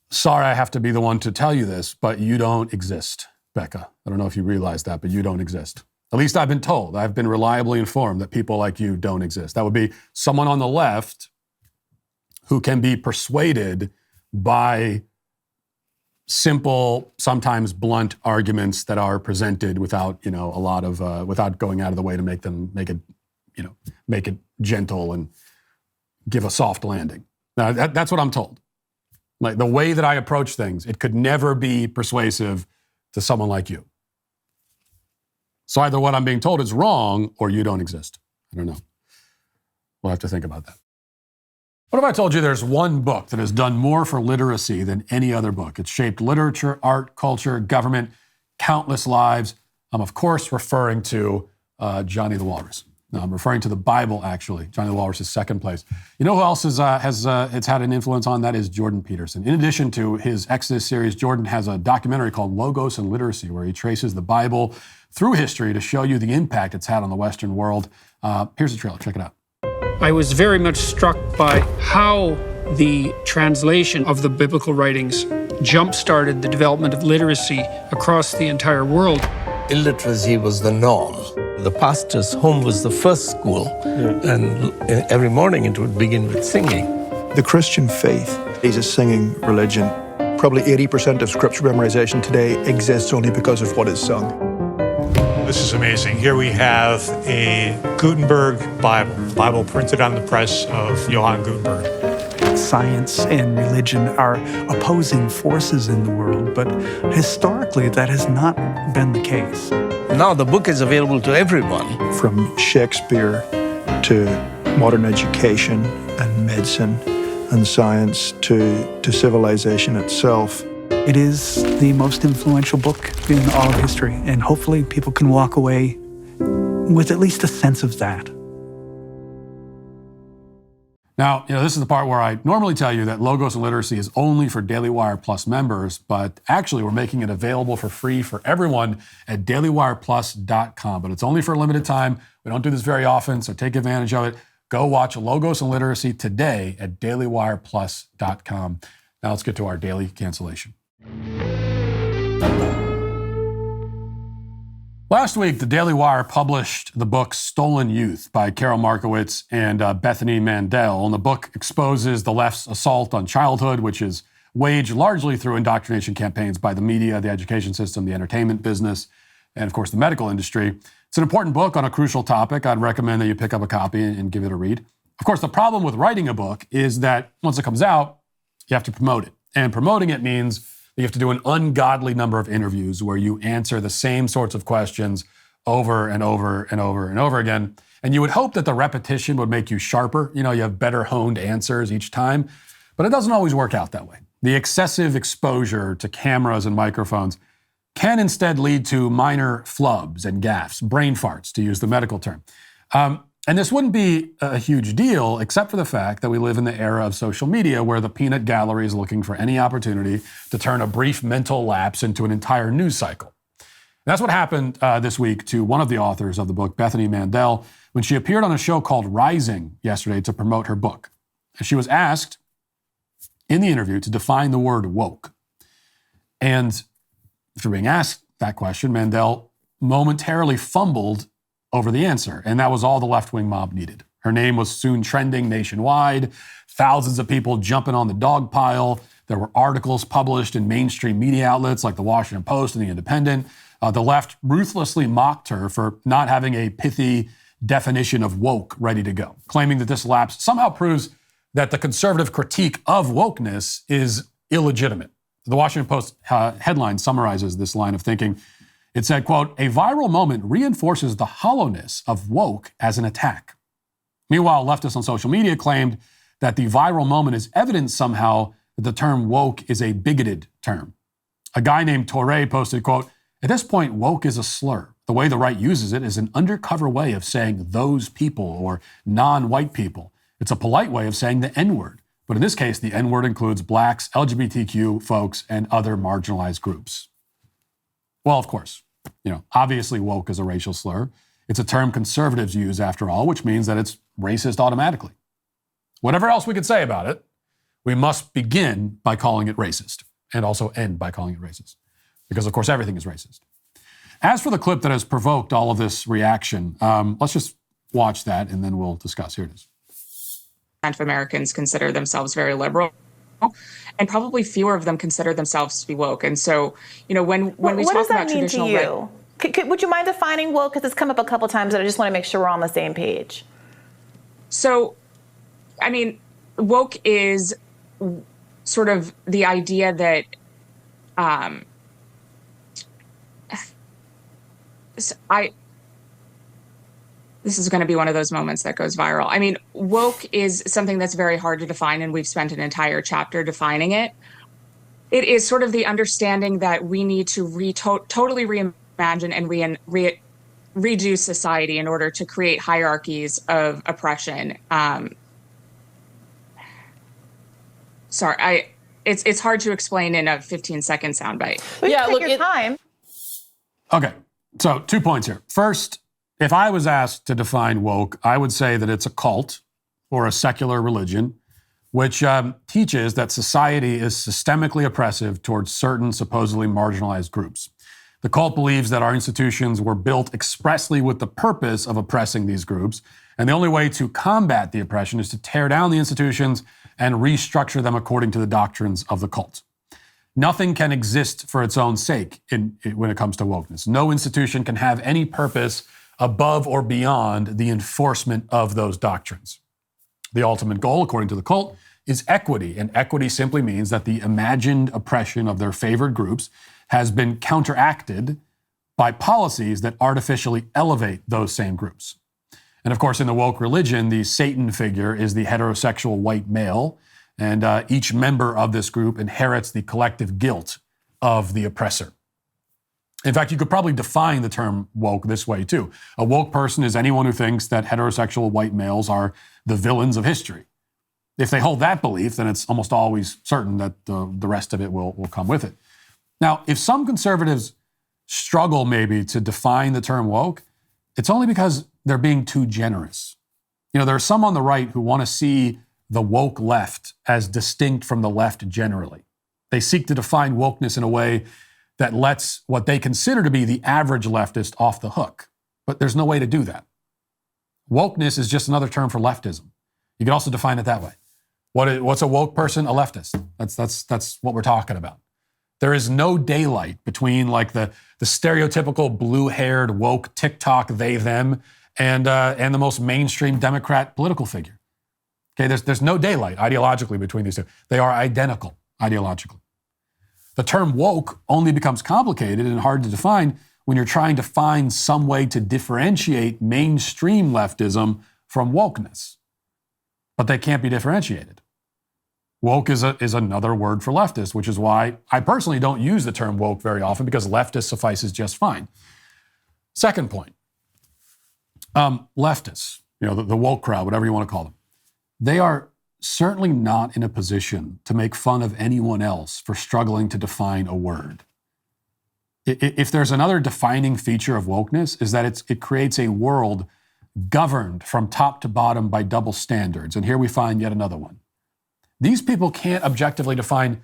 Speaker 1: sorry I have to be the one to tell you this, but you don't exist, Becca. I don't know if you realize that, but you don't exist. At least I've been told. I've been reliably informed that people like you don't exist. That would be someone on the left who can be persuaded by simple, sometimes blunt arguments that are presented without, without going out of the way to make it gentle and give a soft landing. Now, that's what I'm told. Like the way that I approach things, it could never be persuasive to someone like you. So either what I'm being told is wrong or you don't exist. I don't know. We'll have to think about that. What if I told you there's one book that has done more for literacy than any other book? It's shaped literature, art, culture, government, countless lives. I'm, of course, referring to Johnny the Walrus. No, I'm referring to the Bible, actually. Johnny the Walrus is second place. You know who else has had an influence on that is Jordan Peterson. In addition to his Exodus series, Jordan has a documentary called Logos and Literacy, where he traces the Bible through history to show you the impact it's had on the Western world. Here's the trailer. Check it out.
Speaker 18: I was very much struck by how the translation of the biblical writings jump-started the development of literacy across the entire world.
Speaker 19: Illiteracy was the norm. The pastor's home was the first school, and every morning it would begin with singing.
Speaker 20: The Christian faith is a singing religion. Probably 80% of scripture memorization today exists only because of what is sung.
Speaker 21: This is amazing. Here we have a Gutenberg Bible printed on the press of Johann Gutenberg.
Speaker 22: Science and religion are opposing forces in the world, but historically that has not been the case.
Speaker 19: Now the book is available to everyone.
Speaker 20: From Shakespeare to modern education and medicine and science to civilization itself.
Speaker 22: It is the most influential book in all of history, and hopefully people can walk away with at least a sense of that.
Speaker 1: Now, this is the part where I normally tell you that Logos and Literacy is only for DailyWire Plus members, but actually we're making it available for free for everyone at DailyWirePlus.com. But it's only for a limited time. We don't do this very often, so take advantage of it. Go watch Logos and Literacy today at DailyWirePlus.com. Now let's get to our daily cancellation. Last week, the Daily Wire published the book Stolen Youth by Carol Markowitz and Bethany Mandel. And the book exposes the left's assault on childhood, which is waged largely through indoctrination campaigns by the media, the education system, the entertainment business, and of course the medical industry. It's an important book on a crucial topic. I'd recommend that you pick up a copy and give it a read. Of course, the problem with writing a book is that once it comes out, you have to promote it. And promoting it means you have to do an ungodly number of interviews where you answer the same sorts of questions over and over and over and over again. And you would hope that the repetition would make you sharper. You have better honed answers each time. But it doesn't always work out that way. The excessive exposure to cameras and microphones can instead lead to minor flubs and gaffes, brain farts, to use the medical term. And this wouldn't be a huge deal, except for the fact that we live in the era of social media where the peanut gallery is looking for any opportunity to turn a brief mental lapse into an entire news cycle. And that's what happened this week to one of the authors of the book, Bethany Mandel, when she appeared on a show called Rising yesterday to promote her book. And she was asked in the interview to define the word woke. And after being asked that question, Mandel momentarily fumbled over the answer, and that was all the left-wing mob needed. Her name was soon trending nationwide, thousands of people jumping on the dog pile. There were articles published in mainstream media outlets like the Washington Post and the Independent. The left ruthlessly mocked her for not having a pithy definition of woke ready to go, claiming that this lapse somehow proves that the conservative critique of wokeness is illegitimate. The Washington Post headline summarizes this line of thinking. It said, quote, "A viral moment reinforces the hollowness of woke as an attack." Meanwhile, leftists on social media claimed that the viral moment is evidence somehow that the term woke is a bigoted term. A guy named Torre posted, quote, "At this point, woke is a slur. The way the right uses it is an undercover way of saying those people or non-white people. It's a polite way of saying the N-word. But in this case, the N-word includes blacks, LGBTQ folks, and other marginalized groups." Well, of course, obviously woke is a racial slur. It's a term conservatives use, after all, which means that it's racist automatically. Whatever else we could say about it, we must begin by calling it racist and also end by calling it racist. Because, of course, everything is racist. As for the clip that has provoked all of this reaction, let's just watch that and then we'll discuss. Here it is.
Speaker 3: Of Americans consider themselves very liberal, and probably fewer of them consider themselves to be woke. And so, when we talk about traditional,
Speaker 4: what does that mean to you? Would you mind defining woke? Because it's come up a couple times, and I just want to make sure we're on the same page.
Speaker 3: So, woke is sort of the idea that this is going to be one of those moments that goes viral. Woke is something that's very hard to define, and we've spent an entire chapter defining it. It is sort of the understanding that we need to totally reimagine and redo society in order to create hierarchies of oppression. It's hard to explain in a 15-second soundbite.
Speaker 4: Yeah, look, time.
Speaker 1: Okay, so 2 points here. First, if I was asked to define woke, I would say that it's a cult or a secular religion which teaches that society is systemically oppressive towards certain supposedly marginalized groups. The cult believes that our institutions were built expressly with the purpose of oppressing these groups, and the only way to combat the oppression is to tear down the institutions and restructure them according to the doctrines of the cult. Nothing can exist for its own sake when it comes to wokeness. No institution can have any purpose above or beyond the enforcement of those doctrines. The ultimate goal, according to the cult, is equity, and equity simply means that the imagined oppression of their favored groups has been counteracted by policies that artificially elevate those same groups. And of course, in the woke religion, the Satan figure is the heterosexual white male, and each member of this group inherits the collective guilt of the oppressor. In fact, you could probably define the term woke this way, too. A woke person is anyone who thinks that heterosexual white males are the villains of history. If they hold that belief, then it's almost always certain that the rest of it will come with it. Now, if some conservatives struggle maybe to define the term woke, it's only because they're being too generous. You know, there are some on the right who want to see the woke left as distinct from the left generally. They seek to define wokeness in a way that lets what they consider to be the average leftist off the hook. But there's no way to do that. Wokeness is just another term for leftism. You can also define it that way. What's a woke person? A leftist. That's what we're talking about. There is no daylight between like the stereotypical blue-haired woke TikTok they them and the most mainstream Democrat political figure. Okay, there's no daylight ideologically between these two. They are identical ideologically. The term woke only becomes complicated and hard to define when you're trying to find some way to differentiate mainstream leftism from wokeness. But they can't be differentiated. Woke is another word for leftist, which is why I personally don't use the term woke very often, because leftist suffices just fine. Second point, leftists, you know, the woke crowd, whatever you want to call them, they are certainly not in a position to make fun of anyone else for struggling to define a word. If there's another defining feature of wokeness, is that it creates a world governed from top to bottom by double standards. And here we find yet another one. These people can't objectively define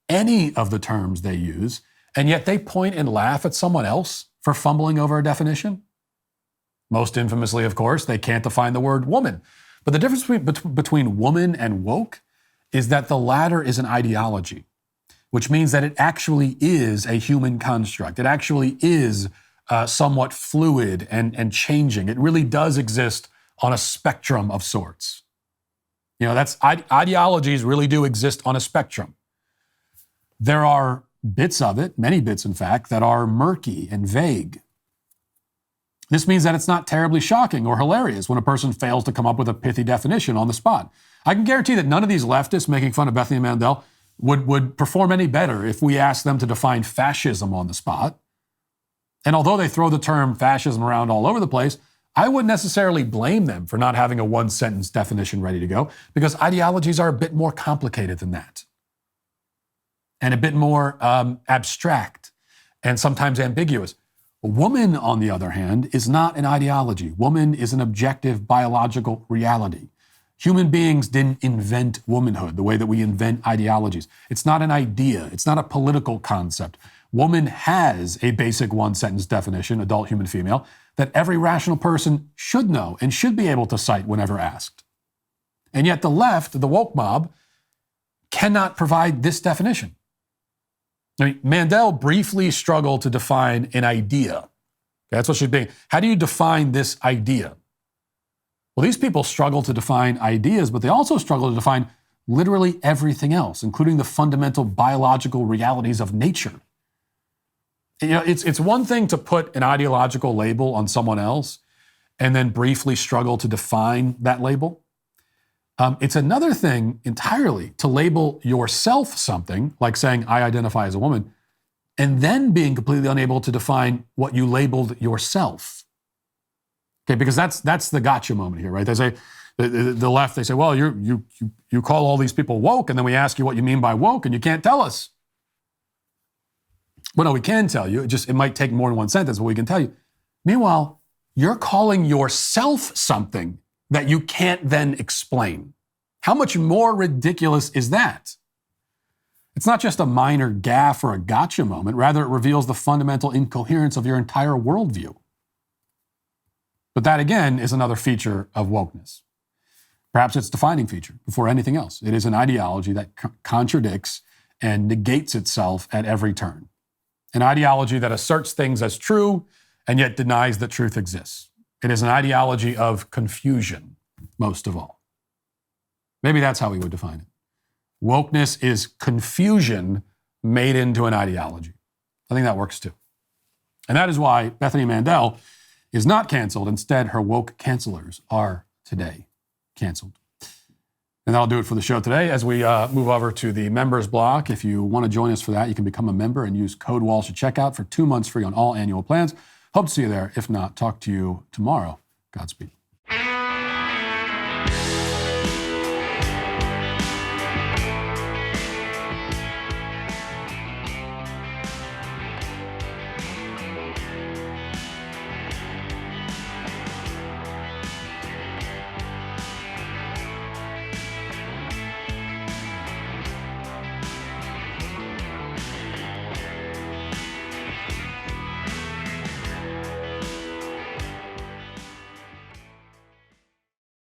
Speaker 1: any of the terms they use, and yet they point and laugh at someone else for fumbling over a definition. Most infamously, of course, they can't define the word woman. But the difference between woman and woke is that the latter is an ideology, which means that it actually is a human construct. It actually is somewhat fluid and changing. It really does exist on a spectrum of sorts. You know, ideologies really do exist on a spectrum. There are bits of it, many bits in fact, that are murky and vague. This means that it's not terribly shocking or hilarious when a person fails to come up with a pithy definition on the spot. I can guarantee that none of these leftists making fun of Bethany and Mandel would perform any better if we asked them to define fascism on the spot. And although they throw the term fascism around all over the place, I wouldn't necessarily blame them for not having a one-sentence definition ready to go, because ideologies are a bit more complicated than that, and a bit more abstract and sometimes ambiguous. Woman, on the other hand, is not an ideology. Woman is an objective biological reality. Human beings didn't invent womanhood the way that we invent ideologies. It's not an idea. It's not a political concept. Woman has a basic one-sentence definition, adult, human, female, that every rational person should know and should be able to cite whenever asked. And yet the left, the woke mob, cannot provide this definition. I mean, Mandel briefly struggled to define an idea. That's what she's being. How do you define this idea? Well, these people struggle to define ideas, but they also struggle to define literally everything else, including the fundamental biological realities of nature. You know, it's one thing to put an ideological label on someone else and then briefly struggle to define that label. It's another thing entirely to label yourself something, like saying, I identify as a woman, and then being completely unable to define what you labeled yourself. Okay, because that's the gotcha moment here, right? They say, the left, they say, well, you call all these people woke, and then we ask you what you mean by woke, and you can't tell us. Well, no, we can tell you. It might take more than one sentence, but we can tell you. Meanwhile, you're calling yourself something that you can't then explain. How much more ridiculous is that? It's not just a minor gaffe or a gotcha moment. Rather, it reveals the fundamental incoherence of your entire worldview. But that, again, is another feature of wokeness. Perhaps its defining feature before anything else. It is an ideology that contradicts and negates itself at every turn. An ideology that asserts things as true and yet denies that truth exists. It is an ideology of confusion, most of all. Maybe that's how we would define it. Wokeness is confusion made into an ideology. I think that works too. And that is why Bethany Mandel is not canceled. Instead, her woke cancelers are today canceled. And that'll do it for the show today. As we move over to the members block, if you want to join us for that, you can become a member and use code Walsh at checkout for 2 months free on all annual plans. Hope to see you there. If not, talk to you tomorrow. Godspeed.